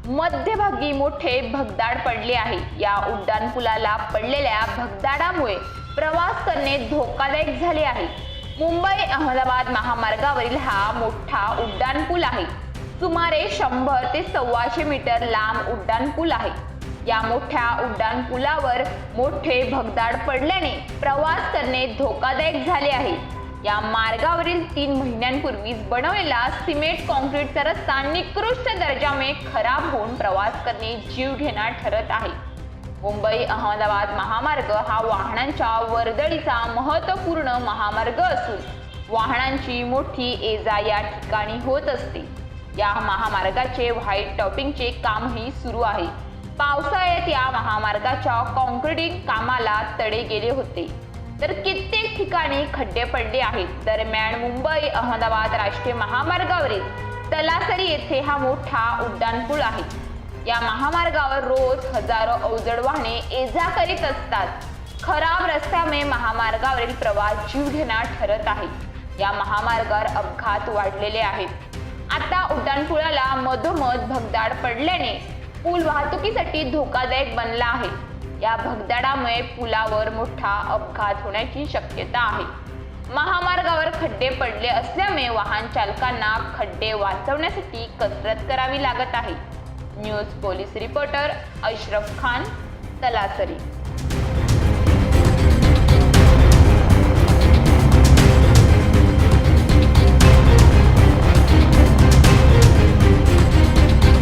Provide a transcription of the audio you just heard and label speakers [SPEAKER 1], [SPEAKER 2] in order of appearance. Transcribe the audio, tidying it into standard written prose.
[SPEAKER 1] मध्यभागी मोठे भगदाड पडले आहे। या उड्डाणपुलाला पडलेल्या भगदाडामुळे प्रवास करणे धोकादायक झाले आहे। मुंबई अहमदाबाद महामार्गावरील हा मोठा उड्डाणपूल आहे। सुमारे 100 ते 125 मीटर लांब उड्डाणपूल आहे। या मोठ्या उड्डाणपुलावर मोठे भगदाड पडल्याने प्रवास करणे धोकादायक झाले आहे। या मार्गावरील 3 महिन्यांपूर्वीच बनवलेला सिमेंट कॉन्क्रीटचा रस्ता निकृष्ट दर्जामुळे खराब होऊन प्रवास करणे जीवघेणा ठरत आहे। मुंबई अहमदाबाद महामार्ग हा वाहनांच्या वर्दळीचा महत्त्वपूर्ण महामार्ग असून वाहनांची मोठी ये-जा या ठिकाणी होत असते। या महामार्गाचे व्हाईट टॉपिंगचे कामही सुरू आहे। पावसाळ्यात या महामार्गाच्या कॉन्क्रीटिंग कामाला तडे गेले होते, तर कित्येक ठिकाणी खड्डे पडले आहेत। दरम्यान मुंबई अहमदाबाद राष्ट्रीय महामार्गावरील तलासरी येथे हा मोठा उड्डाणपूल आहे। या महामार्गावर रोज हजारो अवजड वाहने ये-जा करीत असतात। खराब रस्त्यामुळे महामार्गावरील प्रवास जीवघेणा ठरत आहे। या महामार्गावर अपघात वाढलेले आहेत। आता उड्डाणपुलाला मधोमध भगदाड पडल्याने पूल वाहतुकीसाठी धोकादायक बनला आहे। या भगदाडामुळे पुलावर मोठा अपघात होण्याची शक्यता आहे। महामार्गावर खड्डे पडले असल्यामुळे वाहन चालकांना खड्डे वाचवण्यासाठी कसरत करावी लागत आहे। News police reporter Ashraf Khan, Talasari.